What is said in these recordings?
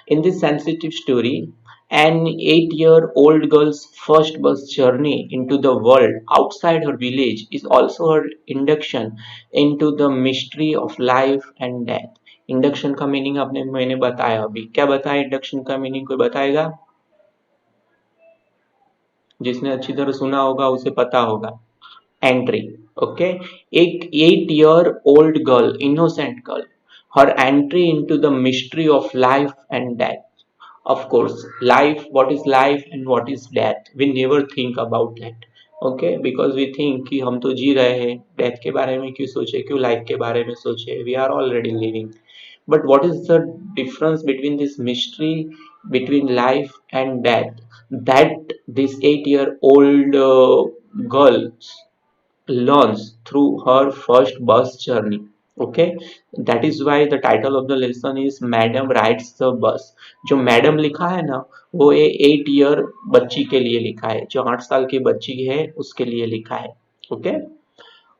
In this sensitive story, an 8-year-old girl's first bus journey into the world outside her village is also her induction into the mystery of life and death. Induction का meaning आपने मैंने बताया अभी, क्या बताया induction का meaning, कोई बताएगा? जिसने अच्छी तरह सुना होगा उसे पता होगा। Entry, okay. एक 8-year-old girl, innocent girl, her entry into the mystery of life and death. Of course, life, what is life and what is death, we never think about that, okay, because we think कि हम तो जी रहे हैं, death के बारे में क्यों सोचे, क्यों life के बारे में सोचे, we are already living. But what is the difference between this mystery between life and death that this 8-year-old girl learns through her first bus journey? Okay, that is why the title of the lesson is Madam Rides the Bus. जो madam लिखा है ना, वो ये 8 year बच्ची के लिए लिखा है, जो 8 साल की बच्ची है उसके लिए लिखा है। Okay,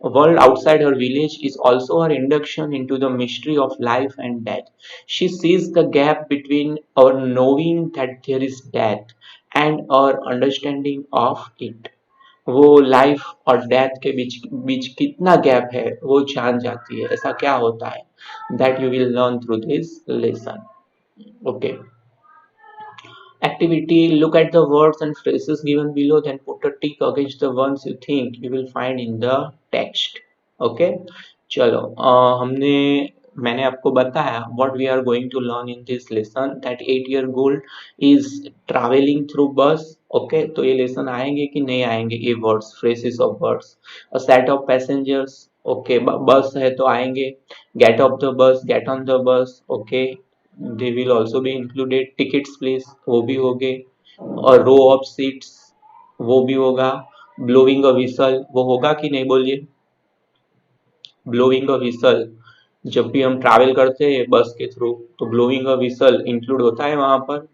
a world outside her village is also her induction into the mystery of life and death. She sees the gap between our knowing that there is death and our understanding of it. वो life और death के बीच बीच कितना gap है वो जान जाती है, ऐसा क्या होता है, that you will learn through this lesson. Okay, activity, look at the words and phrases given below, then put a tick against the ones you think you will find in the text. Okay, चलो हमने मैंने आपको बताया what we are going to learn in this lesson, that 8-year-old is traveling through bus. Okay, तो ये lesson आएंगे कि नहीं आएंगे, ये words, phrases of words, a set of passengers. Okay, बस है तो आएंगे, get off the bus, get on the bus. Okay, they will also be included, tickets please वो भी हो गए, और रो ऑफ सीट्स वो भी होगा, ब्लोइंग अ विसल वो होगा कि नहीं, बोलिए। ब्लोइंग अ विसल, जब भी हम ट्रैवल करते हैं बस के थ्रू तो ब्लोइंग अ विसल इंक्लूड होता है वहां पर।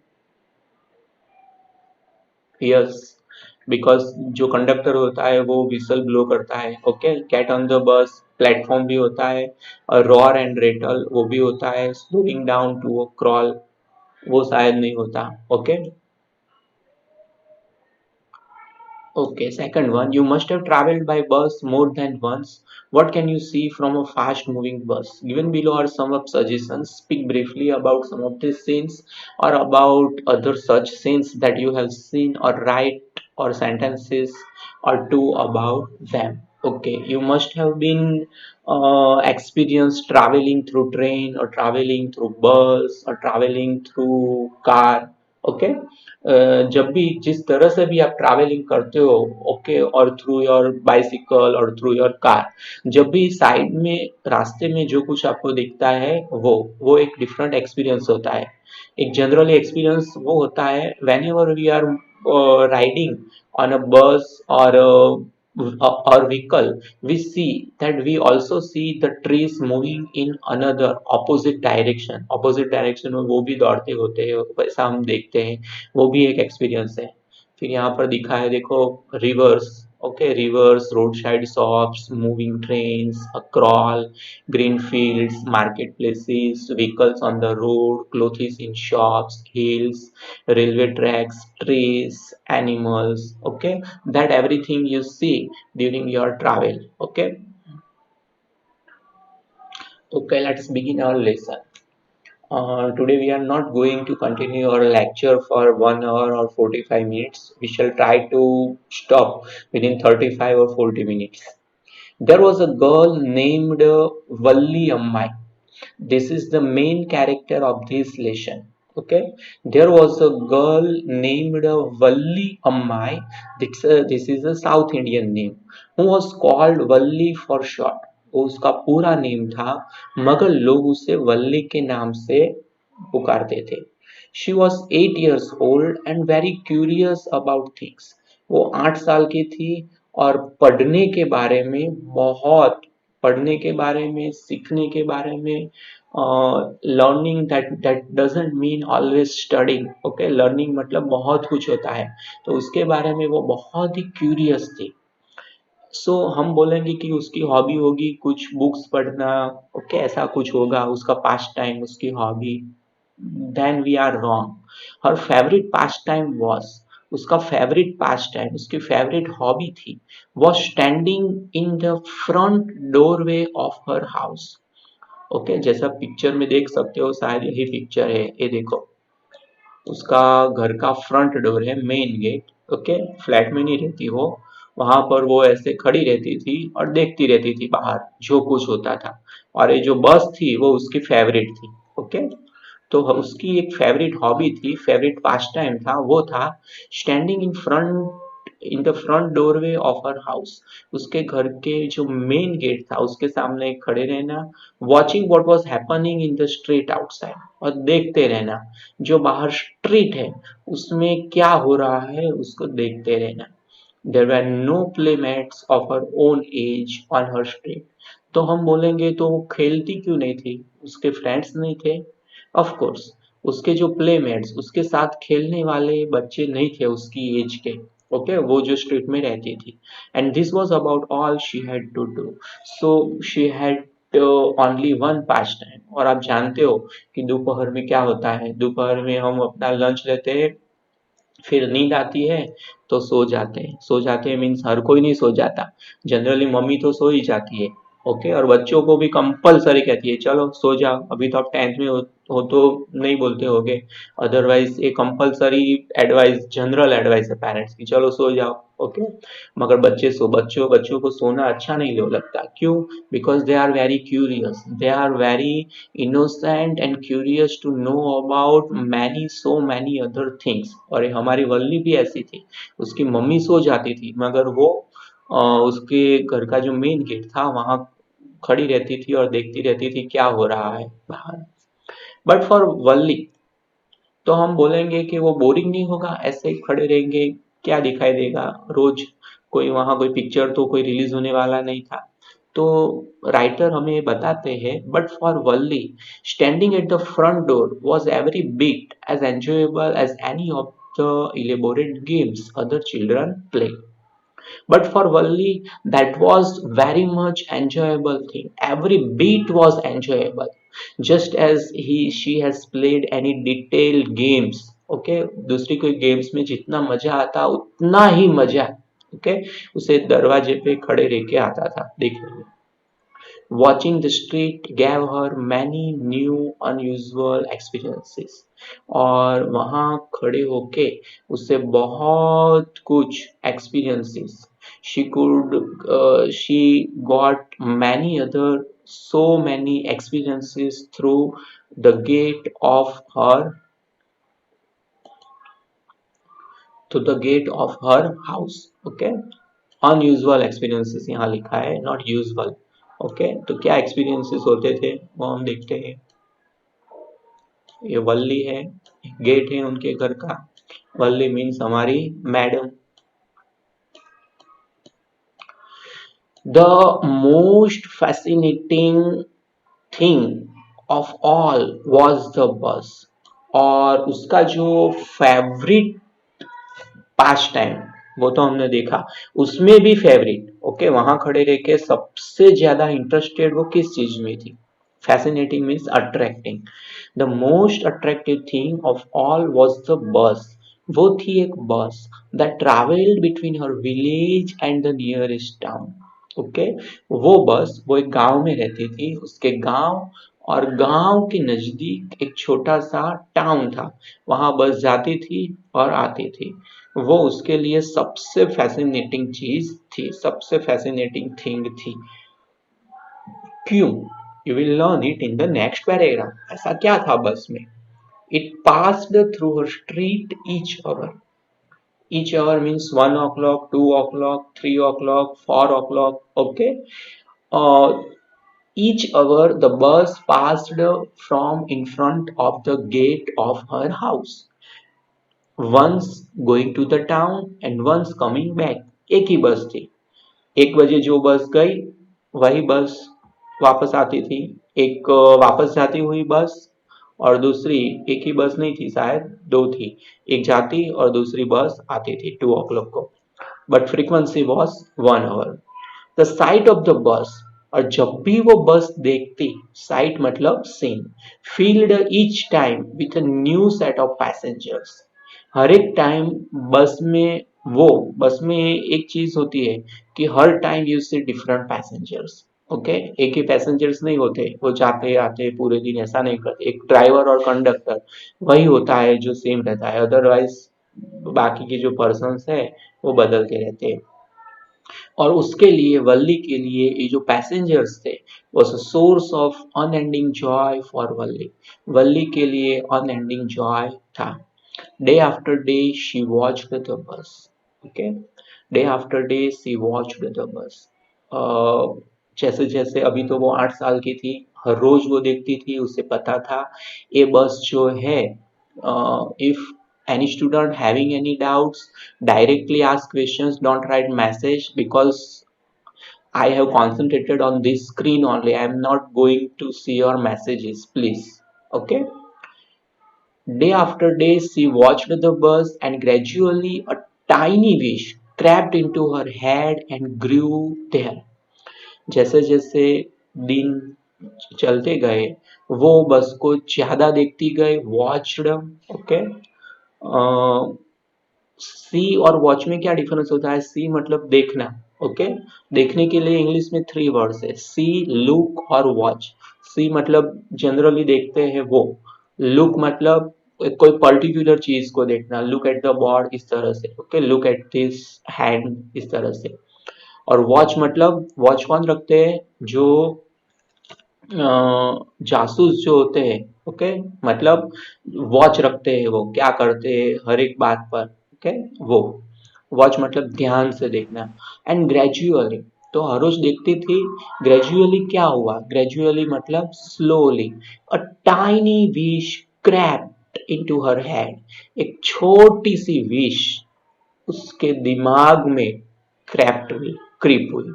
यस, बिकॉज जो कंडक्टर होता है वो विसल ब्लो करता है। Okay, get on the bus platform भी होता है, और रॉर एंड रेटल वो भी होता है, slowing down to a crawl वो शायद नहीं होता। Okay, okay, second one, you must have traveled by bus more than once. What can you see from a fast moving bus? Given below are some of suggestions. Speak briefly about some of these scenes or about other such scenes that you have seen, or write or sentences or two about them. Okay, you must have been experienced traveling through train or traveling through bus or traveling through car. Okay, जब भी जिस तरह से भी आप travelling करते हो, okay, और थ्रू योर बाइसिकल और थ्रू योर कार, जब भी साइड में रास्ते में जो कुछ आपको दिखता है वो एक डिफरेंट एक्सपीरियंस होता है। एक जनरली एक्सपीरियंस वो होता है whenever we are riding on a bus or vehicle, we see that we also see the trees moving in another opposite direction, opposite direction में वो भी दौड़ते होते हैं, वैसा हम देखते हैं, वो भी एक एक्सपीरियंस है। फिर यहाँ पर दिखा है देखो, reverse, okay, reverse, road side shops, moving trains, a crawl, green fields, marketplaces, vehicles on the road, clothes in shops, hills, railway tracks, trees, animals. Okay, that everything you see during your travel. Okay, okay, let's begin our lesson. Today we are not going to continue our lecture for 1 hour or 45 minutes. We shall try to stop within 35 or 40 minutes. There was a girl named Valli Ammai. This is the main character of this lesson. Okay, there was a girl named Valli Ammai. This is a South Indian name, who was called Valli for short. उसका पूरा name था, मगर लोग उसे वल्ली के नाम से पुकारते थे। She was 8 years old and very curious about things. वो 8 साल की थी और पढ़ने के बारे में बहुत, पढ़ने के बारे में, सीखने के बारे में, learning that doesn't mean always studying. Okay, learning मतलब बहुत कुछ होता है, तो उसके बारे में वो बहुत ही क्यूरियस थी। सो हम बोलेंगे कि उसकी हॉबी होगी कुछ बुक्स पढ़ना। ओके, ऐसा कुछ होगा उसका पास्ट टाइम, उसकी hobby. then we are wrong. Her favorite pastime was, उसका favorite pastime, उसकी favorite hobby थी, was standing in the front doorway of her house. Okay, जैसा पिक्चर में देख सकते हो, शायद यही पिक्चर है, ये देखो, उसका घर का फ्रंट डोर है, मेन गेट। ओके, फ्लैट में नहीं रहती हो, वहां पर वो ऐसे खड़ी रहती थी और देखती रहती थी बाहर जो कुछ होता था। और ये जो बस थी वो उसकी फेवरेट थी। ओके, तो उसकी एक फेवरेट हॉबी थी, फेवरेट पास टाइम था, वो था standing in the front doorway of her house. उसके घर के जो मेन गेट था उसके सामने खड़े रहना, watching what was happening in the street outside, और देखते रहना जो बाहर स्ट्रीट है उसमें क्या हो रहा है उसको देखते रहना। There were no playmates of her own age on her street. तो हम बोलेंगे तो वो खेलती क्यों नहीं थी, उसके फ्रेंड्स नहीं थे? ऑफ कोर्स, उसके जो प्लेमेट्स, उसके साथ खेलने वाले बच्चे नहीं थे उसकी एज के। ओके, वो जो स्ट्रीट में रहती थी, and this was about all she had to do. So she had only one pastime. और आप जानते हो कि दोपहर में क्या होता है, दोपहर में हम अपना लंच लेते हैं, फिर नींद आती है तो सो जाते हैं। सो जाते हैं मीन्स हर कोई नहीं सो जाता, जनरली मम्मी तो सो ही जाती है। ओके, और बच्चों को भी कंपलसरी कहती है चलो सो जाओ, अभी तो आप 10th में हो तो नहीं बोलते होगे, अदरवाइज ये कंपलसरी एडवाइस, जनरल एडवाइस है पेरेंट्स की, चलो सो जाओ। ओके, मगर बच्चों बच्चों को सोना अच्छा नहीं लगता, क्यों? Because they are very curious, they are very innocent and curious to know about many so many other things। और ये हमारी वल्ली भी ऐसी थी, उसकी मम्मी सो जाती थी मगर वो उसके घर का जो मेन गेट था वहां खड़ी रहती थी और देखती रहती थी क्या हो रहा है बाहर। बट फॉर वल्ली, तो हम बोलेंगे कि वो बोरिंग नहीं होगा, ऐसे ही खड़े रहेंगे, क्या दिखाई देगा रोज, कोई वहां कोई पिक्चर तो कोई रिलीज होने वाला नहीं था। तो राइटर हमें ये बताते हैं, but for Valli standing at the front door was every bit as enjoyable as any of the elaborate games other children play। But for Valli, that was very much enjoyable thing. Every beat was enjoyable, just as she has played any detailed games. Okay, दूसरी कोई games में जितना मजा आता उतना ही मजा, okay, उसे दरवाजे पे खड़े रह के आता था देखने में। Watching the street gave her many new unusual experiences। और वहाँ खड़े होके उससे बहुत कुछ experiences she got many other so many experiences through the gate of her to the gate of her house। okay, unusual experiences यहाँ लिखा है, नॉट यूजुअल। ओके, तो क्या एक्सपीरियंसेस होते थे वो हम देखते हैं। ये वल्ली है, गेट है उनके घर का, वल्ली मीन्स हमारी madam. The most fascinating thing of all was the bus. और उसका जो फेवरेट पास टाइम, वो तो हमने देखा, उसमें भी फेवरेट। ओके, वहां खड़े रह के सबसे ज्यादा इंटरेस्टेड वो किस चीज में थी? Fascinating means attracting. The most attractive thing of all was the bus. वो थी एक बस that travelled between her village and the nearest town. Okay, वो बस, वो एक गांव में रहती थी, उसके गांव और गांव के नजदीक एक छोटा सा टाउन था, वहां बस जाती थी और आती थी। वो उसके लिए सबसे फैसिनेटिंग चीज थी, सबसे फैसिनेटिंग थिंग थी। क्यों? You will learn it in the next paragraph. ऐसा क्या था बस में? It passed through her street each hour. Each hour means 1 o'clock, 2 o'clock, 3 o'clock, 4 o'clock। Okay, और each hour the bus passed from in front of the gate of her house, once going to the town and once coming back। एक ही बस थी, 1 बजे जो बस गई वही बस वापस आती थी। एक वापस जाती हुई बस, और दूसरी, एक ही बस नहीं थी, शायद दो थी, एक जाती और दूसरी बस आती थी 2 o'clock को, but frequency was 1 hour। The sight of the bus और जब भी वो बस देखती, साइट मतलब scene, filled each time with a new set of passengers. हर एक टाइम बस में वो बस में एक चीज होती है कि हर time you see different passengers. Okay, एक ही पैसेंजर्स नहीं होते, वो जाते आते पूरे दिन ऐसा नहीं करते। एक ड्राइवर और कंडक्टर वही होता है जो सेम रहता है, अदरवाइज बाकी के जो पर्सन है वो बदलते रहते हैं। और उसके लिए, वल्ली के लिए, ये जो पैसेंजर्स थे was a source of unending joy for Valli. Valli के लिए अनएंडिंग जॉय था। Day after day she watched the bus. Okay, day after day she watched the bus. जैसे जैसे अभी तो वो 8 साल की थी, हर रोज वो देखती थी, उसे पता था ये बस जो है, if any student having any doubts, directly ask questions, don't write message, because I have concentrated on this screen only. I am not going to see your messages, please. Okay. Day after day, she watched the bus, and gradually a tiny wish crept into her head and grew there. जैसे जैसे दिन चलते गए, वो बस को ज्यादा देखती गई, वॉच्ड। ओके, सी और वॉच में क्या डिफरेंस होता है? सी मतलब देखना। ओके, देखने के लिए इंग्लिश में 3 वर्ड्स है, सी, लुक और वॉच। सी मतलब जनरली देखते हैं वो, लुक मतलब कोई पर्टिकुलर चीज को देखना, लुक एट द बॉर्ड इस तरह से। Okay, look at this hand इस तरह से। और वॉच मतलब, वॉच कौन रखते हैं? जो जासूस जो होते हैं। ओके, मतलब वॉच रखते हैं, वो क्या करते हैं हर एक बात पर। ओके, वो वॉच मतलब ध्यान से देखना। एंड ग्रेजुअली, तो हर रोज देखती थी। ग्रेजुअली क्या हुआ? ग्रेजुअली मतलब slowly, a tiny wish crept into her head. एक छोटी सी विश उसके दिमाग में क्रैप्ट हुई, क्रीप हुई।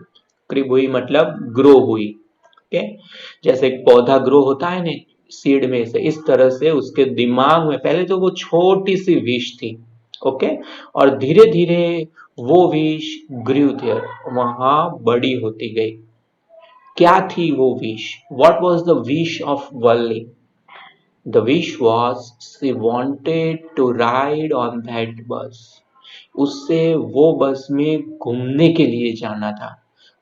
क्रीप हुई मतलब ग्रो हुई। ओके, जैसे एक पौधा ग्रो होता है ना सीड में से, इस तरह से उसके दिमाग में पहले तो वो छोटी सी विश थी। ओके, और धीरे धीरे वो विश ग्रू देयर, वहां बड़ी होती गई। क्या थी वो wish? What was the wish of Valli? The wish was she wanted to ride on that bus. उससे वो बस में घूमने के लिए जाना था।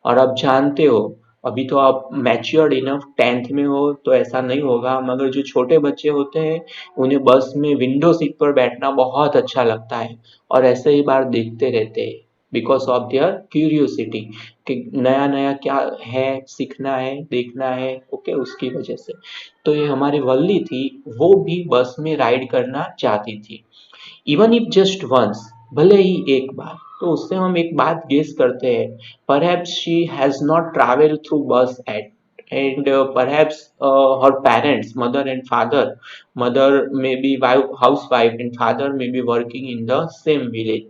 और अब जानते हो, अभी तो आप मैच्योर्ड इनफ 10th में हो तो ऐसा नहीं होगा, मगर जो छोटे बच्चे होते हैं उन्हें बस में विंडो सीट पर बैठना बहुत अच्छा लगता है, और ऐसे ही बार देखते रहते हैं बिकॉज ऑफ देयर क्यूरियोसिटी, कि नया नया क्या है, सीखना है, देखना है। ओके, उसकी वजह से। तो ये हमारी वल्ली थी, वो भी बस में राइड करना चाहती थी, इवन इफ जस्ट वंस, भले ही एक बार। तो उससे हम एक बात गेस करते हैं, perhaps she has not travelled through बस eight, and perhaps her parents, mother and father, mother may be housewife and father may be working in the same village.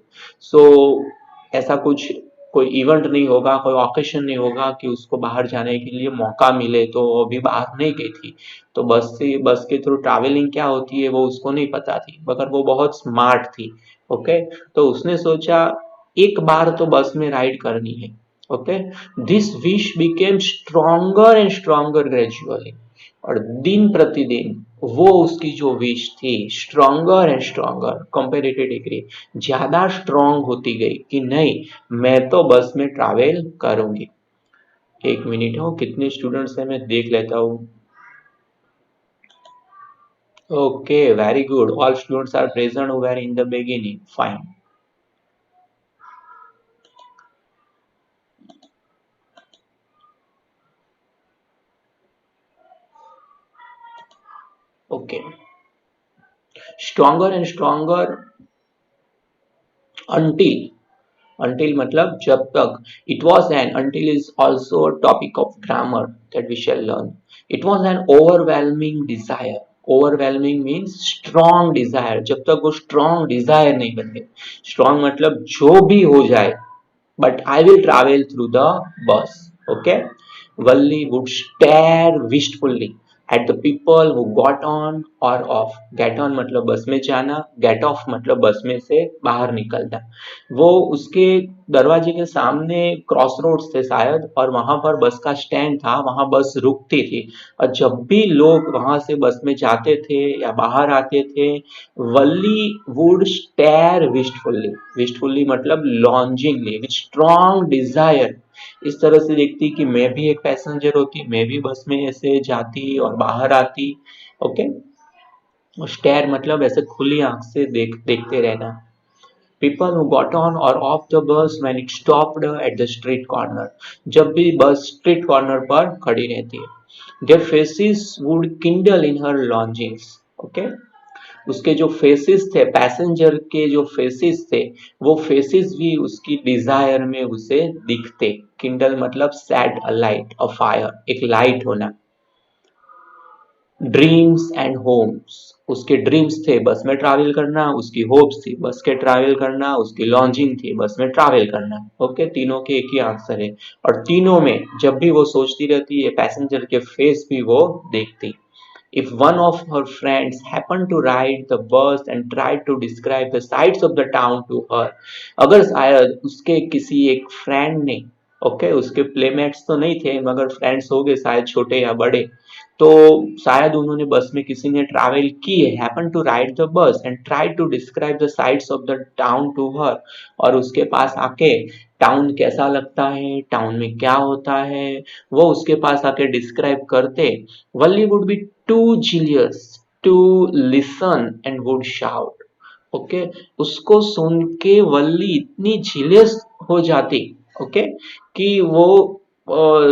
So ऐसा कुछ कोई इवेंट नहीं होगा, कोई ऑकेशन नहीं होगा कि उसको बाहर जाने के लिए मौका मिले, तो वो अभी बाहर नहीं गई थी। तो बस के थ्रू ट्रैवलिंग क्या होती है वो उसको नहीं पता थी, मगर वो बहुत स्मार्ट थी। ओके, तो उसने सोचा एक बार तो बस में राइड करनी है। Okay, this wish became stronger and stronger gradually. और दिन प्रतिदिन वो उसकी जो विश थी, stronger and stronger, comparative degree, ज्यादा स्ट्रॉन्ग होती गई कि नहीं, मैं तो बस में ट्रैवल करूंगी। एक मिनट हो, कितने स्टूडेंट्स हैं मैं देख लेता हूँ। Okay, very good. All students are present who were in the beginning. Fine. Okay. Stronger and stronger until, until मतलब जब तक। It was an, until is also a topic of grammar that we shall learn. It was an overwhelming desire. Overwhelming means strong desire. जब तक वो strong desire नहीं बन गई। Strong मतलब जो भी हो जाए, but I will travel through the bus. Okay. Valli would stare wistfully at the people who got on और ऑफ। गेट ऑन मतलब बस में जाना, गेट ऑफ मतलब बस में से बाहर निकलना। वो उसके दरवाजे के सामने क्रॉस रोड्स थे शायद, और वहां पर बस का स्टैंड था, वहां बस रुकती थी। और जब भी लोग वहां से बस में जाते थे या बाहर आते थे, वल्ली वुड स्टेयर विस्टफुल्ली। विस्टफुल्ली मतलब लॉन्जिंगली, विथ स्ट्रॉन्ग डिजायर। इस तरह से देखती कि मैं भी एक पैसेंजर होती, मैं भी बस में ऐसे जाती और बाहर आती। ओके। स्टेयर मतलब ऐसे खुली आंख से देखते रहना। People who got on or off the bus when it stopped at the street corner, जब भी बस स्ट्रीट कॉर्नर पर खड़ी रहती है, their faces would kindle in her longings. Okay. उसके जो फेसेस थे, पैसेंजर के जो फेसेस थे, वो फेसेस भी उसकी डिजायर में उसे दिखते। किंडल मतलब set a light, a fire, एक लाइट होना। ड्रीम्स एंड होम्स, उसके ड्रीम्स थे बस में ट्रैवल करना, उसकी होप्स थी बस के ट्रैवल करना, उसकी लॉन्जिंग थी बस में ट्रैवल करना। ओके, तीनों के एक ही आंसर है। और तीनों में जब भी वो सोचती रहती है, पैसेंजर के फेस भी वो देखती। If one of her friends happened to ride the bus and tried to describe the sights of the town to her, अगर शायद उसके किसी एक फ्रेंड ने, ओके, उसके प्लेमेट्स तो नहीं थे मगर फ्रेंड्स हो गए शायद छोटे या बड़े, तो शायद उन्होंने बस में किसी ने ट्रैवल की है, happen to ride the bus and try to describe the sights of the town to her, और उसके पास आके टाउन कैसा लगता है, टाउन में क्या होता है, वो उसके पास आके डिस्क्राइब करते, Valli would be too jealous to listen and would shout. Okay. उसको सुन के वल्ली इतनी जीलियस हो जाती, ओके, कि वो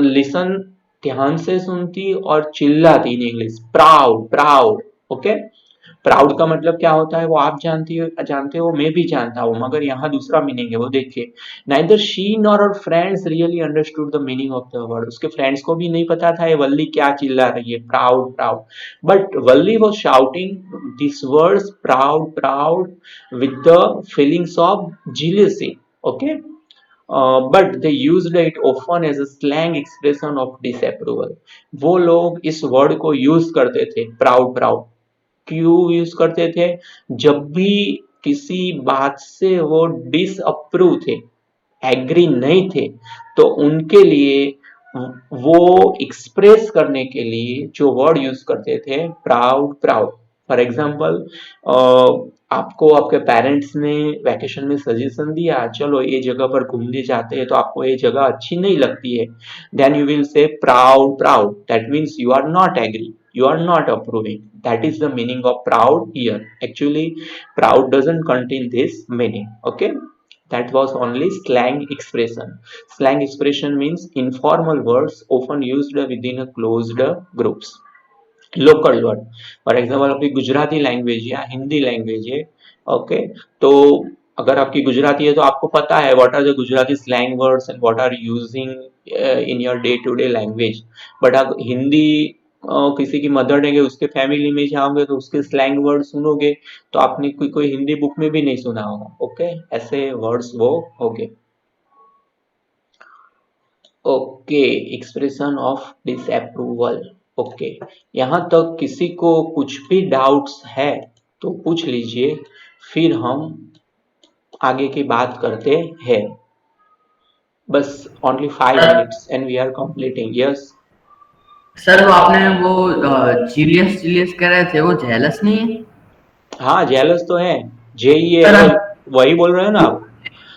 लिसन ध्यान से सुनती और चिल्लाती in English, proud proud. Okay. Proud का मतलब क्या होता है वो आप जानते हो, मैं भी जानता हूँ, मगर यहाँ दूसरा मीनिंग है, वो देखिए। Neither she nor her friends really understood the meaning of the word. उसके फ्रेंड्स को भी नहीं पता था ये वल्ली क्या चिल्ला रही है, proud proud. But Valli was shouting this words, proud proud, with the feelings of jealousy. Okay. But they used it often as a slang expression of disapproval. वो लोग इस वर्ड को यूज करते थे, प्राउड प्राउड, क्यों यूज करते थे? जब भी किसी बात से वो डिसअप्रूव थे, एग्री नहीं थे, तो उनके लिए वो एक्सप्रेस करने के लिए जो वर्ड यूज करते थे, प्राउड प्राउड। फॉर एग्जाम्पल, आपको आपके पेरेंट्स ने वैकेशन में सजेशन दिया, चलो ये जगह पर घूमने जाते हैं, तो आपको ये जगह अच्छी नहीं लगती है, then you will say proud proud, that means you are not agree, you are not approving. That is the meaning of proud here. Actually, proud doesn't contain this meaning. Okay. That was only slang expression. Slang expression means informal words often used within a closed groups. Local word, for example आपकी Gujarati language या Hindi language है, okay, तो अगर आपकी गुजराती है तो आपको पता है what are the Gujarati slang words and what are using in your day to day language. बट आप हिंदी किसी की मदर टंग है, उसके फैमिली में जाओगे तो उसके स्लैंग वर्ड सुनोगे, तो आपने कोई कोई हिंदी बुक में भी नहीं सुना होगा। ओके, ऐसे वर्ड्स वो हो गए। Okay, expression of disapproval. Okay, यहाँ तक किसी को कुछ भी डाउट्स है तो पूछ लीजिए, फिर हम आगे की बात करते हैं। बस only 5 minutes and we are completing. Yes. Sir वो आपने वो जीलियस जीलियस कह रहे थे, वो जेलस नहीं है? हाँ, जेलस तो है, सर JEL, वही बोल रहे हो ना आप?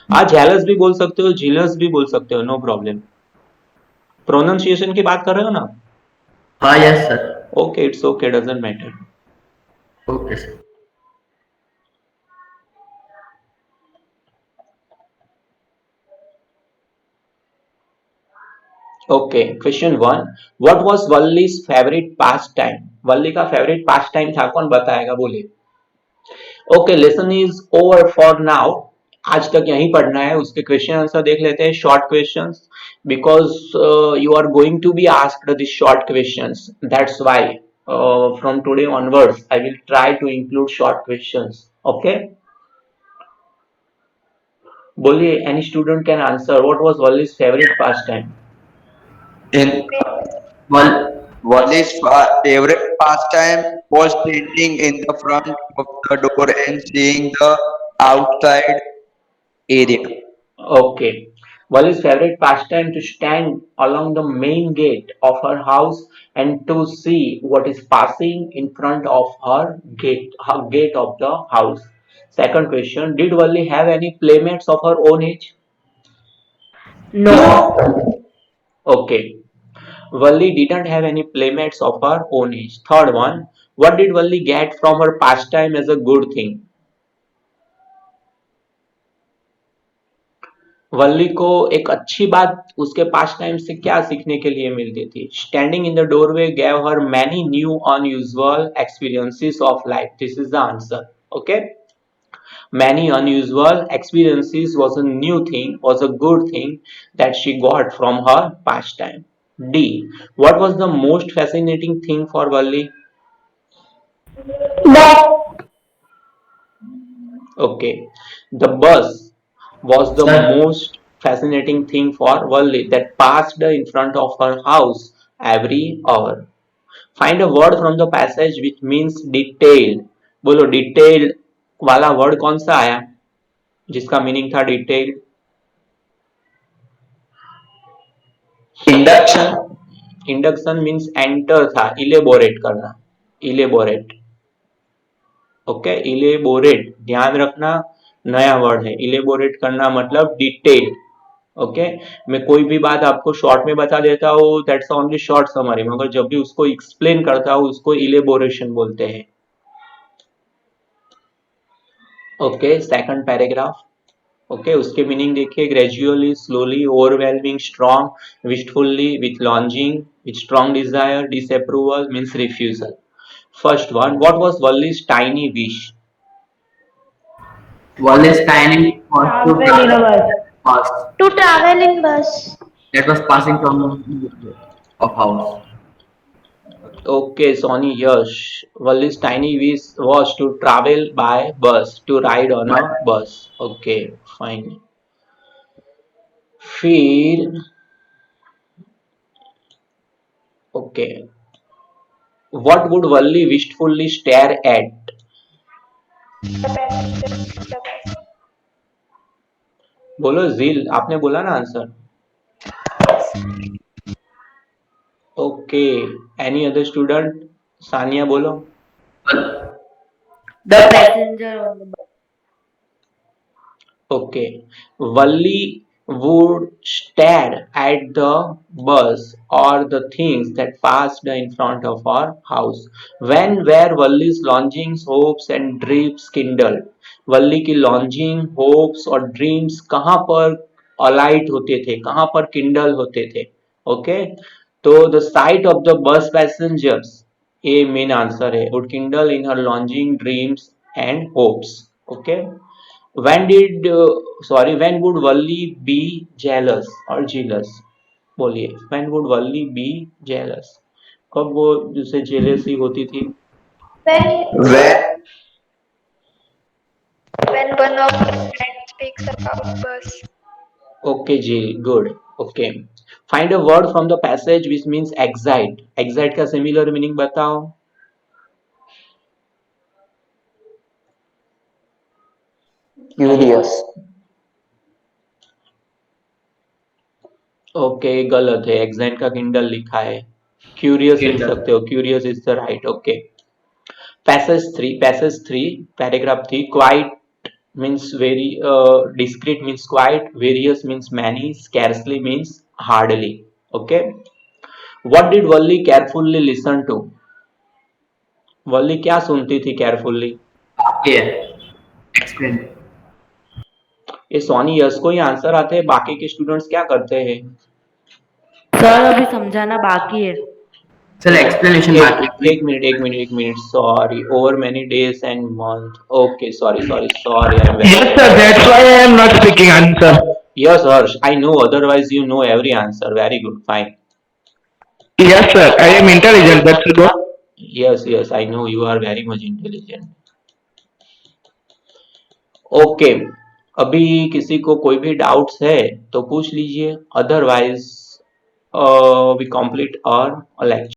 हाँ, जेलस भी बोल सकते हो, जीलस भी बोल सकते हो, नो प्रॉब्लम। प्रोनाउंसिएशन की बात कर रहे हो ना? हाँ yes sir. Okay, it's okay, doesn't matter. Okay sir. Okay, question one, what was Valli's favourite Valli का फेवरेट पास टाइम था, कौन बताएगा, बोले। Okay, lesson is over for now. आज तक यहीं पढ़ना है, उसके क्वेश्चन आंसर देख लेते हैं, short questions, because you are going to be asked this short questions, that's why from today onwards I will try to include short questions. Okay, बोलिए, any student can answer, what was Wally's favorite pastime? एक, well, Wally's favorite pastime was standing in the front of the door and seeing the outside area. Okay. Wally's favorite pastime to stand along the main gate of her house and to see what is passing in front of her gate of the house. Second question, did Wally have any playmates of her own age? No. Okay. Wally didn't have any playmates of her own age. Third one, what did Wally get from her pastime as a good thing? वल्ली को एक अच्छी बात उसके पास time से क्या सीखने के लिए मिलती थी? Standing in the doorway gave her many new unusual experiences of life. This is the answer. Okay. Many unusual experiences was a new thing, was a good thing that she got from her pastime. D. What was the most fascinating thing for Valli? No. Okay. The bus was the Sir, most fascinating thing for Valli that passed in front of her house every hour. Find a word from the passage which means detailed. बोलो detailed वाला word कौन सा आया जिसका meaning था detailed? Induction. Induction means enter था, elaborate करना, elaborate. Okay, elaborate ध्यान रखना, नया वर्ड है. इलेबोरेट करना मतलब डिटेल. ओके, मैं कोई भी बात आपको शॉर्ट में बता देता हूँ, दैट्स ओनली शॉर्ट समरी, मगर जब भी उसको एक्सप्लेन करता हूँ उसको इलेबोरेशन बोलते हैं. Okay, second paragraph. ओके, उसके मीनिंग देखिए, gradually, slowly, overwhelming, strong, wistfully, with longing, with strong desire, disapproval means refusal. First one, what was Valli's tiny wish? Wallace tiny was to Travel in a travel bus. fast. To travel in bus. That was passing from of house. Okay, Sony Yash. Wally's tiny wish was to travel by bus, to ride on a But bus. Okay, fine. फिर okay, what would Wally wistfully stare at? The passenger in the bus. बोलो झील, आपने बोला ना answer. Okay, any other student? Sania बोलो. The passenger on the bus. Okay, Valli would stare at the bus or the things that passed in front of our house. When were Valli's longing, hopes and dreams kindled? वल्ली की lodging, hopes और dreams कहाँ पर Alight होते थे, कहाँ पर Kindle होते थे? ओके, तो द साइट ऑफ द बस पैसेंजर्स, ये मेन आंसर है, would Kindle in her lodging, dreams and hopes. Okay. When would Valli be jealous or jealous? बोलिए, when would Valli be jealous? कब वो जिसे जेलसी होती थी? When When when one of her friends speaks about bus. Okay, जी, good. Okay. Find a word from the passage which means excite. Excite का similar meaning बताओ. curious. Okay, गलत है, excite का किंडल लिखा है. क्यूरियस लिख Kindle. सकते हो, curious is the right. Okay. Passage 3, paragraph 3, quiet means very, discreet means quiet, various means many, scarcely means hardly. Okay. What did Valli carefully listen to? वल्ली क्या सुनती थी केयरफुल्ली? Here. Explain. ये Soni yes को ही answer आते हैं, बाकी के students क्या करते हैं? सर अभी समझाना बाकी है. Sir, explanation बाकी है. एक minute, sorry, over many days and month. Okay, sorry, I am very Yes, sir. That's why I am not speaking answer. Yes Harsh, I know, otherwise you know every answer. Very good, fine. Yes, sir. I am intelligent. That's good. Yes, I know you are very much intelligent. Okay, अभी किसी को कोई भी doubts है तो पूछ लीजिए, otherwise we complete our lecture.